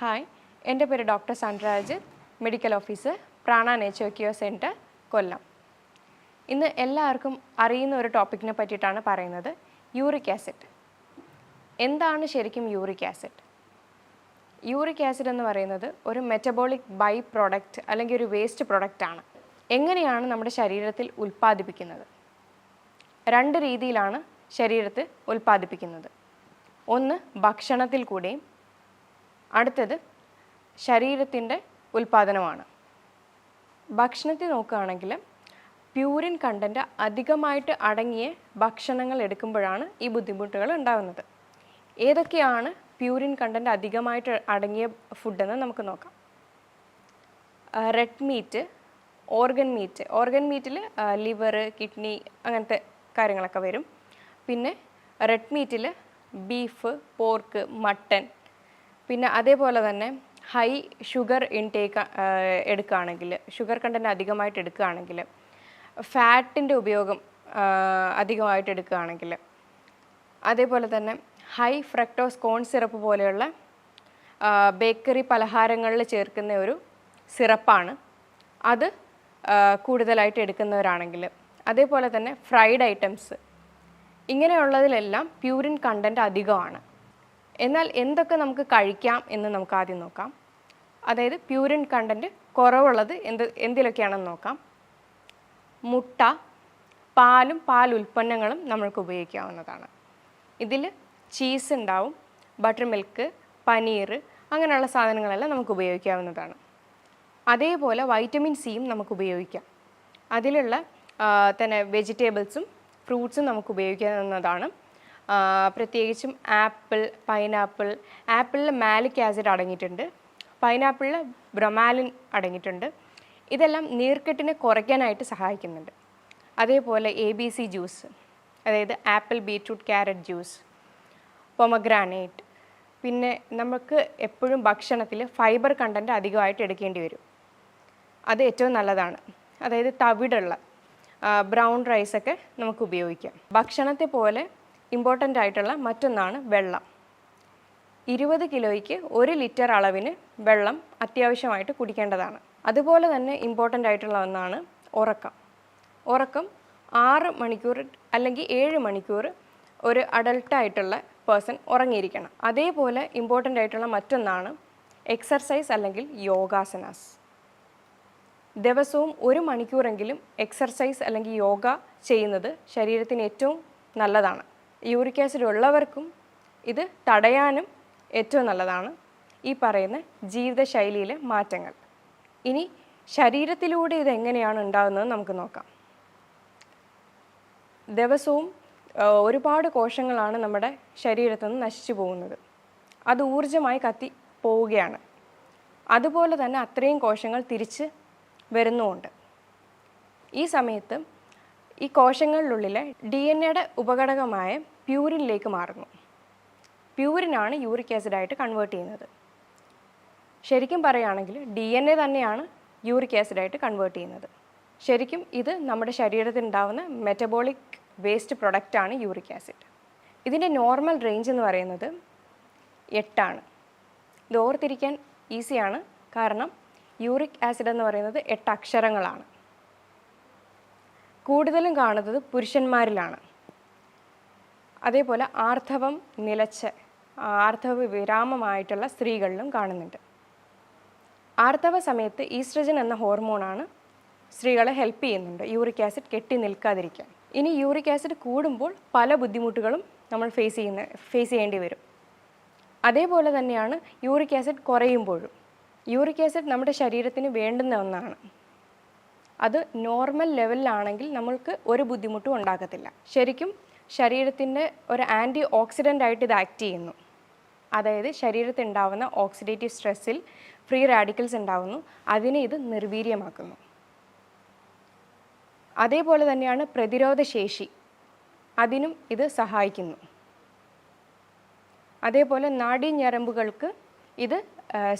Hi, എൻ്റെ പേര് doctor Sunraj, medical officer, Prana nature cure centre, Kollam. ഇന്ന് എല്ലാവർക്കും അറിയുന്ന ഒരു ടോപ്പിക്കിനെ പറ്റിയിട്ടാണ് പറയുന്നത്, യൂറിക് ആസിഡ്. എന്താണ് ശരിക്കും യൂറിക് ആസിഡ്? യൂറിക് ആസിഡ് എന്ന് പറയുന്നത് ഒരു മെറ്റബോളിക് ബൈ പ്രോഡക്റ്റ് അല്ലെങ്കിൽ ഒരു വേസ്റ്റ് പ്രോഡക്റ്റ് ആണ്. എങ്ങനെയാണ് നമ്മുടെ ശരീരത്തിൽ ഉൽപ്പാദിപ്പിക്കുന്നത്? രണ്ട് രീതിയിലാണ് ശരീരത്തിൽ ഉൽപ്പാദിപ്പിക്കുന്നത്. ഒന്ന് ഭക്ഷണത്തിൽ കൂടെയും അടുത്തത് ശരീരത്തിൻ്റെ ഉൽപ്പാദനമാണ്. ഭക്ഷണത്തിൽ നോക്കുകയാണെങ്കിൽ പ്യൂരിൻ കണ്ടൻറ്റ് അധികമായിട്ട് അടങ്ങിയ ഭക്ഷണങ്ങൾ എടുക്കുമ്പോഴാണ് ഈ ബുദ്ധിമുട്ടുകൾ ഉണ്ടാകുന്നത്. ഏതൊക്കെയാണ് പ്യൂരിൻ കണ്ടൻറ്റ് അധികമായിട്ട് അടങ്ങിയ ഫുഡെന്ന് നമുക്ക് നോക്കാം. റെഡ് മീറ്റ്, ഓർഗൻ മീറ്റിൽ ലിവർ, കിഡ്നി അങ്ങനത്തെ കാര്യങ്ങളൊക്കെ വരും. പിന്നെ റെഡ് മീറ്റിൽ ബീഫ്, പോർക്ക്, മട്ടൻ, പിന്നെ അതേപോലെ തന്നെ ഹൈ ഷുഗർ ഇൻടേക്ക് എടുക്കുകയാണെങ്കിൽ, ഷുഗർ കണ്ടൻറ്റ് അധികമായിട്ട് എടുക്കുകയാണെങ്കിൽ, ഫാറ്റിൻ്റെ ഉപയോഗം അധികമായിട്ട് എടുക്കുകയാണെങ്കിൽ, അതേപോലെ തന്നെ ഹൈ ഫ്രക്ടോസ് കോൺ സിറപ്പ് പോലെയുള്ള ബേക്കറി പലഹാരങ്ങളിൽ ചേർക്കുന്ന ഒരു സിറപ്പാണ്, അത് കൂടുതലായിട്ട് എടുക്കുന്നവരാണെങ്കിൽ, അതേപോലെ തന്നെ ഫ്രൈഡ് ഐറ്റംസ്, ഇങ്ങനെയുള്ളതിലെല്ലാം പ്യൂരിൻ കണ്ടൻറ്റ് അധികമാണ്. എന്നാൽ എന്തൊക്കെ നമുക്ക് കഴിക്കാം എന്ന് നമുക്ക് ആദ്യം നോക്കാം. അതായത് പ്യൂരിൻ കണ്ടൻറ്റ് കുറവുള്ളത് എന്തിലൊക്കെയാണെന്ന് നോക്കാം. മുട്ട, പാലും പാൽ ഉൽപ്പന്നങ്ങളും നമ്മൾക്ക് ഉപയോഗിക്കാവുന്നതാണ്. ഇതിൽ ചീസ് ഉണ്ടാവും, ബട്ടർ മിൽക്ക്, പനീർ, അങ്ങനെയുള്ള സാധനങ്ങളെല്ലാം നമുക്ക് ഉപയോഗിക്കാവുന്നതാണ്. അതേപോലെ വൈറ്റമിൻ സിയും നമുക്ക് ഉപയോഗിക്കാം. അതിലുള്ള തന്നെ വെജിറ്റബിൾസും ഫ്രൂട്ട്സും നമുക്ക് ഉപയോഗിക്കാവുന്നതാണ്. പ്രത്യേകിച്ചും ആപ്പിൾ, പൈനാപ്പിൾ. ആപ്പിളിൽ മാലിക് ആസിഡ് അടങ്ങിയിട്ടുണ്ട്, പൈനാപ്പിളിൽ ബ്രൊമാലിൻ അടങ്ങിയിട്ടുണ്ട്. ഇതെല്ലാം നീർക്കെട്ടിനെ കുറയ്ക്കാനായിട്ട് സഹായിക്കുന്നുണ്ട്. അതേപോലെ ABC ജ്യൂസ്, അതായത് apple, beetroot, carrot juice, pomegranate. പിന്നെ നമുക്ക് എപ്പോഴും ഭക്ഷണത്തിൽ ഫൈബർ കണ്ടൻറ്റ് അധികമായിട്ട് എടുക്കേണ്ടി വരും. അത് ഏറ്റവും നല്ലതാണ്. അതായത് തവിടുള്ള ബ്രൗൺ റൈസൊക്കെ നമുക്ക് ഉപയോഗിക്കാം. ഭക്ഷണത്തെ പോലെ ഇമ്പോർട്ടൻ്റ് ആയിട്ടുള്ള മറ്റൊന്നാണ് വെള്ളം. 20 കിലോയ്ക്ക് 1 ലിറ്റർ അളവിന് വെള്ളം അത്യാവശ്യമായിട്ട് കുടിക്കേണ്ടതാണ്. അതുപോലെ തന്നെ ഇമ്പോർട്ടൻ്റ് ആയിട്ടുള്ള ഒന്നാണ് ഉറക്കം 6 മണിക്കൂർ അല്ലെങ്കിൽ 7 മണിക്കൂർ ഒരു അഡൾട്ടായിട്ടുള്ള പേഴ്സൺ ഉറങ്ങിയിരിക്കണം. അതേപോലെ ഇമ്പോർട്ടൻ്റ് ആയിട്ടുള്ള മറ്റൊന്നാണ് എക്സർസൈസ് അല്ലെങ്കിൽ യോഗാസനാസ്. ദിവസവും 1 മണിക്കൂറെങ്കിലും എക്സർസൈസ് അല്ലെങ്കിൽ യോഗ ചെയ്യുന്നത് ശരീരത്തിന് ഏറ്റവും നല്ലതാണ്. യൂറിക് ആസിഡ് ഉള്ളവർക്കും ഇത് തടയാനും ഏറ്റവും നല്ലതാണ് ഈ പറയുന്ന ജീവിതശൈലിയിലെ മാറ്റങ്ങൾ. ഇനി ശരീരത്തിലൂടെ ഇതെങ്ങനെയാണ് ഉണ്ടാകുന്നത് നമുക്ക് നോക്കാം. ദിവസവും ഒരുപാട് കോശങ്ങളാണ് നമ്മുടെ ശരീരത്തിൽ നിന്ന് നശിച്ചു പോകുന്നത്. അത് ഊർജ്ജമായി കത്തി പോവുകയാണ്. അതുപോലെ തന്നെ അത്രയും കോശങ്ങൾ തിരിച്ച് വരുന്നുമുണ്ട്. ഈ സമയത്ത് ഈ കോശങ്ങളിലുള്ളിലെ DNA ഉപഘടകമായ പ്യൂരിനിലേക്ക് മാറുന്നു. പ്യൂരിനാണ് യൂറിക് ആസിഡായിട്ട് കൺവേർട്ട് ചെയ്യുന്നത്. ശരിക്കും പറയുകയാണെങ്കിൽ DNA തന്നെയാണ് യൂറിക് ആസിഡായിട്ട് കൺവേർട്ട് ചെയ്യുന്നത്. ശരിക്കും ഇത് നമ്മുടെ ശരീരത്തിൽ ഉണ്ടാകുന്ന മെറ്റബോളിക് വേസ്റ്റ് പ്രൊഡക്റ്റാണ് യൂറിക് ആസിഡ്. ഇതിൻ്റെ നോർമൽ റേഞ്ച് എന്ന് പറയുന്നത് 8 ഇത് ഓർത്തിരിക്കാൻ ഈസിയാണ്, കാരണം യൂറിക് ആസിഡ് എന്ന് പറയുന്നത് 8 അക്ഷരങ്ങളാണ്. കൂടുതലും കാണുന്നത് പുരുഷന്മാരിലാണ്. അതേപോലെ ആർത്തവം നിലച്ച, ആർത്തവ വിരാമമായിട്ടുള്ള സ്ത്രീകളിലും കാണുന്നുണ്ട്. ആർത്തവ സമയത്ത് ഈസ്ട്രജൻ എന്ന ഹോർമോണാണ് സ്ത്രീകളെ ഹെൽപ്പ് ചെയ്യുന്നുണ്ട് യൂറിക് ആസിഡ് കെട്ടി നിൽക്കാതിരിക്കാൻ. ഇനി യൂറിക് ആസിഡ് കൂടുമ്പോൾ പല ബുദ്ധിമുട്ടുകളും നമ്മൾ ഫേസ് ചെയ്യേണ്ടി വരും. അതേപോലെ തന്നെയാണ് യൂറിക് ആസിഡ് കുറയുമ്പോഴും. യൂറിക് ആസിഡ് നമ്മുടെ ശരീരത്തിന് വേണ്ടുന്ന ഒന്നാണ്. അത് നോർമൽ ലെവലിലാണെങ്കിൽ നമ്മൾക്ക് ഒരു ബുദ്ധിമുട്ടും ഉണ്ടാകത്തില്ല. ശരിക്കും ശരീരത്തിൻ്റെ ഒരു ആൻറ്റി ഓക്സിഡൻ്റ് ആയിട്ട് ഇത് ആക്ട് ചെയ്യുന്നു. അതായത് ശരീരത്തിൽ ഉണ്ടാകുന്ന ഓക്സിഡേറ്റീവ് സ്ട്രെസ്സിൽ ഫ്രീ റാഡിക്കൽസ് ഉണ്ടാകുന്നു, അതിനെ ഇത് നിർവീര്യമാക്കുന്നു. അതേപോലെ തന്നെയാണ് പ്രതിരോധശേഷി, അതിനും ഇത് സഹായിക്കുന്നു. അതേപോലെ നാഡീഞരമ്പുകൾക്ക് ഇത്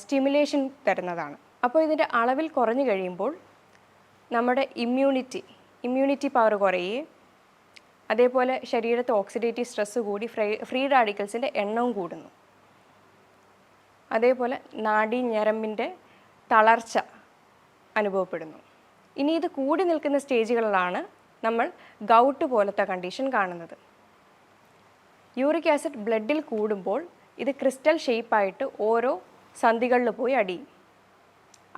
സ്റ്റിമുലേഷൻ തരുന്നതാണ്. അപ്പോൾ ഇതിൻ്റെ അളവിൽ കുറഞ്ഞു കഴിയുമ്പോൾ നമ്മുടെ ഇമ്മ്യൂണിറ്റി പവർ കുറയുകയും, അതേപോലെ ശരീരത്തെ ഓക്സിഡേറ്റീവ് സ്ട്രെസ്സ് കൂടി ഫ്രീ റാഡിക്കൽസിൻ്റെ എണ്ണവും കൂടുന്നു. അതേപോലെ നാഡീഞരമ്പിൻ്റെ തളർച്ച അനുഭവപ്പെടുന്നു. ഇനി ഇത് കൂടി നിൽക്കുന്ന സ്റ്റേജുകളിലാണ് നമ്മൾ ഗൗട്ട് പോലത്തെ കണ്ടീഷൻ കാണുന്നത്. യൂറിക് ആസിഡ് ബ്ലഡിൽ കൂടുമ്പോൾ ഇത് ക്രിസ്റ്റൽ ഷേപ്പായിട്ട് ഓരോ സന്ധികളിൽ പോയി അടിയും.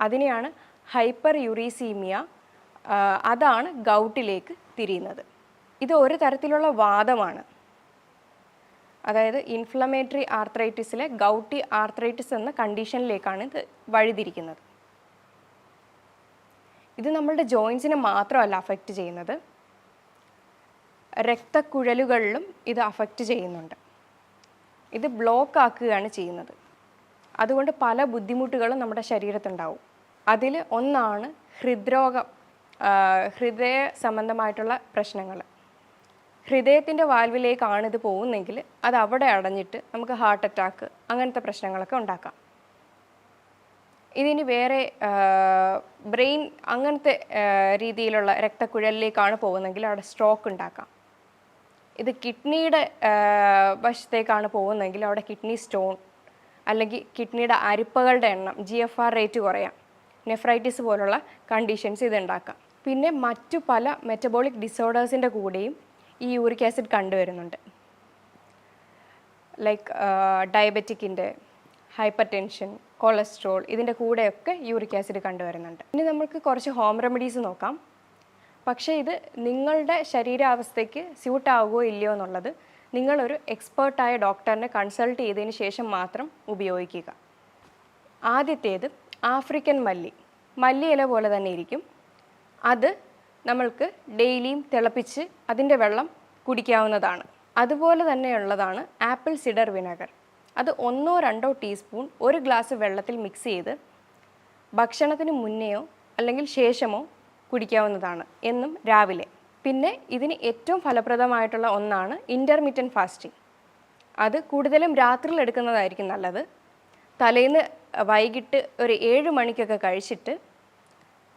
അതിനെയാണ് ഹൈപ്പർ യൂറീസീമിയ, അതാണ് ഗൗട്ടിലേക്ക് തിരിയുന്നത്. ഇത് ഒരു തരത്തിലുള്ള വാദമാണ്. അതായത് ഇൻഫ്ലമേറ്ററി ആർത്രൈറ്റിസിലെ ഗൗട്ടി ആർത്രൈറ്റിസ് എന്ന കണ്ടീഷനിലേക്കാണ് ഇത് വഴിതിരിക്കുന്നത്. ഇത് നമ്മളുടെ ജോയിൻസിനെ മാത്രമല്ല അഫക്റ്റ് ചെയ്യുന്നത്, രക്തക്കുഴലുകളിലും ഇത് അഫക്റ്റ് ചെയ്യുന്നുണ്ട്. ഇത് ബ്ലോക്ക് ആക്കുകയാണ് ചെയ്യുന്നത്. അതുകൊണ്ട് പല ബുദ്ധിമുട്ടുകളും നമ്മുടെ ശരീരത്തുണ്ടാവും. അതിൽ ഒന്നാണ് ഹൃദ്രോഗം, ഹൃദയ സംബന്ധമായിട്ടുള്ള പ്രശ്നങ്ങൾ. ഹൃദയത്തിൻ്റെ വാൽവിലേക്കാണ് ഇത് പോകുന്നെങ്കിൽ അത് അവിടെ അടഞ്ഞിട്ട് നമുക്ക് ഹാർട്ട് അറ്റാക്ക് അങ്ങനത്തെ പ്രശ്നങ്ങളൊക്കെ ഉണ്ടാക്കാം. ഇതിന് വേറെ ബ്രെയിൻ അങ്ങനത്തെ രീതിയിലുള്ള രക്തക്കുഴലിലേക്കാണ് പോകുന്നതെങ്കിൽ അവിടെ സ്ട്രോക്ക് ഉണ്ടാക്കാം. ഇത് കിഡ്നിയുടെ വശത്തേക്കാണ് പോകുന്നതെങ്കിൽ അവിടെ കിഡ്നി സ്റ്റോൺ, അല്ലെങ്കിൽ കിഡ്നിയുടെ അരിപ്പകളുടെ എണ്ണം, GFR റേറ്റ് കുറയാം, നെഫ്രൈറ്റിസ് പോലുള്ള കണ്ടീഷൻസ് ഇതുണ്ടാക്കാം. പിന്നെ മറ്റു പല മെറ്റബോളിക് ഡിസോർഡേഴ്സിൻ്റെ കൂടെയും ഈ യൂറിക് ആസിഡ് കണ്ടുവരുന്നുണ്ട്. ലൈക്ക് ഡയബറ്റിക്കിൻ്റെ, ഹൈപ്പർ ടെൻഷൻ, കൊളസ്ട്രോൾ, ഇതിൻ്റെ കൂടെയൊക്കെ യൂറിക് ആസിഡ് കണ്ടുവരുന്നുണ്ട്. ഇനി നമുക്ക് കുറച്ച് ഹോം റെമഡീസ് നോക്കാം. പക്ഷേ ഇത് നിങ്ങളുടെ ശരീരാവസ്ഥയ്ക്ക് സ്യൂട്ടാവുകയോ ഇല്ലയോ എന്നുള്ളത് നിങ്ങളൊരു എക്സ്പേർട്ടായ ഡോക്ടറിനെ കൺസൾട്ട് ചെയ്തതിന് ശേഷം മാത്രം ഉപയോഗിക്കുക. ആദ്യത്തേത് ആഫ്രിക്കൻ മല്ലി ഇല പോലെ തന്നെ ഇരിക്കും. അത് നമ്മൾക്ക് ഡെയിലിയും തിളപ്പിച്ച് അതിൻ്റെ വെള്ളം കുടിക്കാവുന്നതാണ്. അതുപോലെ തന്നെയുള്ളതാണ് ആപ്പിൾ സിഡർ വിനെഗർ. അത് 1-2 ടീസ്പൂൺ ഒരു ഗ്ലാസ് വെള്ളത്തിൽ മിക്സ് ചെയ്ത് ഭക്ഷണത്തിന് മുന്നെയോ അല്ലെങ്കിൽ ശേഷമോ കുടിക്കാവുന്നതാണ്, എന്നും രാവിലെ. പിന്നെ ഇതിന് ഏറ്റവും ഫലപ്രദമായിട്ടുള്ള ഒന്നാണ് ഇൻ്റർമിറ്റൻറ്റ് ഫാസ്റ്റിംഗ്. അത് കൂടുതലും രാത്രിയിൽ എടുക്കുന്നതായിരിക്കും നല്ലത്. തലേന്ന് വൈകിട്ട് ഒരു 7 മണിക്കൊക്കെ കഴിച്ചിട്ട്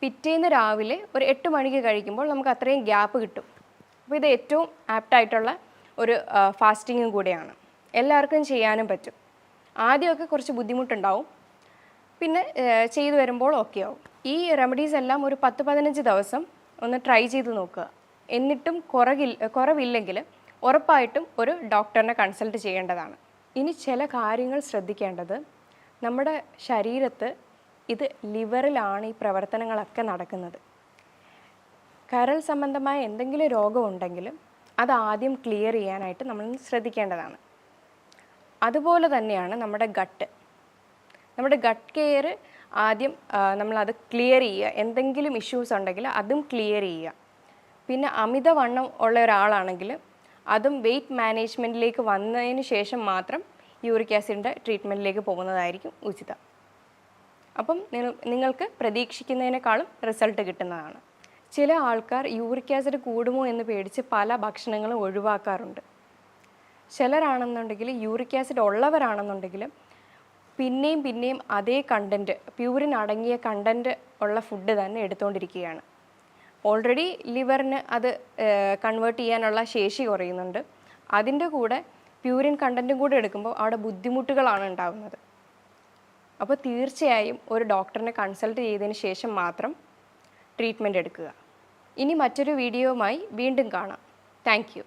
പിറ്റേന്ന് രാവിലെ ഒരു 8 മണിക്ക് കഴിക്കുമ്പോൾ നമുക്ക് അത്രയും ഗ്യാപ്പ് കിട്ടും. അപ്പോൾ ഇത് ഏറ്റവും ആപ്റ്റായിട്ടുള്ള ഒരു ഫാസ്റ്റിങ്ങും കൂടെയാണ്. എല്ലാവർക്കും ചെയ്യാനും പറ്റും. ആദ്യമൊക്കെ കുറച്ച് ബുദ്ധിമുട്ടുണ്ടാവും, പിന്നെ ചെയ്തു വരുമ്പോൾ ഓക്കെ ആവും. ഈ റെമഡീസ് എല്ലാം ഒരു 10-15 ദിവസം ഒന്ന് ട്രൈ ചെയ്ത് നോക്കുക. എന്നിട്ടും കുറവില്ലെങ്കിൽ ഉറപ്പായിട്ടും ഒരു ഡോക്ടറിനെ കൺസൾട്ട് ചെയ്യേണ്ടതാണ്. ഇനി ചില കാര്യങ്ങൾ ശ്രദ്ധിക്കേണ്ടത്, നമ്മുടെ ശരീരത്ത് ഇത് ലിവറിലാണ് ഈ പ്രവർത്തനങ്ങളൊക്കെ നടക്കുന്നത്. കരൾ സംബന്ധമായ എന്തെങ്കിലും രോഗമുണ്ടെങ്കിൽ അത് ആദ്യം ക്ലിയർ ചെയ്യാനായിട്ട് നമ്മൾ ശ്രദ്ധിക്കേണ്ടതാണ്. അതുപോലെ തന്നെയാണ് നമ്മുടെ ഗട്ട് കെയർ ആദ്യം നമ്മളത് ക്ലിയർ ചെയ്യുക. എന്തെങ്കിലും ഇഷ്യൂസ് ഉണ്ടെങ്കിൽ അതും ക്ലിയർ ചെയ്യുക. പിന്നെ അമിതവണ്ണം ഉള്ള ഒരാളാണെങ്കിൽ അതും വെയ്റ്റ് മാനേജ്മെൻറ്റിലേക്ക് വന്നതിന് ശേഷം മാത്രം യൂറിക് ആസിഡിൻ്റെ ട്രീറ്റ്മെൻറ്റിലേക്ക് പോകുന്നതായിരിക്കും ഉചിതം. അപ്പം നിങ്ങൾക്ക് പ്രതീക്ഷിക്കുന്നതിനേക്കാളും റിസൾട്ട് കിട്ടുന്നതാണ്. ചില ആൾക്കാർ യൂറിക് ആസിഡ് കൂടുമോ എന്ന് പേടിച്ച് പല ഭക്ഷണങ്ങളും ഒഴിവാക്കാറുണ്ട്. ചിലരാണെന്നുണ്ടെങ്കിൽ യൂറിക് ആസിഡ് ഉള്ളവരാണെന്നുണ്ടെങ്കിൽ പിന്നെയും അതേ കണ്ടൻറ്റ്, പ്യൂരിൻ അടങ്ങിയ കണ്ടൻറ്റ് ഉള്ള ഫുഡ് തന്നെ എടുത്തുകൊണ്ടിരിക്കുകയാണ്. ഓൾറെഡി ലിവറിന് അത് കൺവേർട്ട് ചെയ്യാനുള്ള ശേഷി കുറയുന്നുണ്ട്. അതിൻ്റെ കൂടെ പ്യൂരിൻ കണ്ടൻറ്റും കൂടെ എടുക്കുമ്പോൾ അവിടെ ബുദ്ധിമുട്ടുകളാണ് ഉണ്ടാകുന്നത്. അപ്പോൾ തീർച്ചയായും ഒരു ഡോക്ടറിനെ കൺസൾട്ട് ചെയ്തതിന് ശേഷം മാത്രം ട്രീറ്റ്മെൻറ്റ് എടുക്കുക. ഇനി മറ്റൊരു വീഡിയോയുമായി വീണ്ടും കാണാം. Thank you.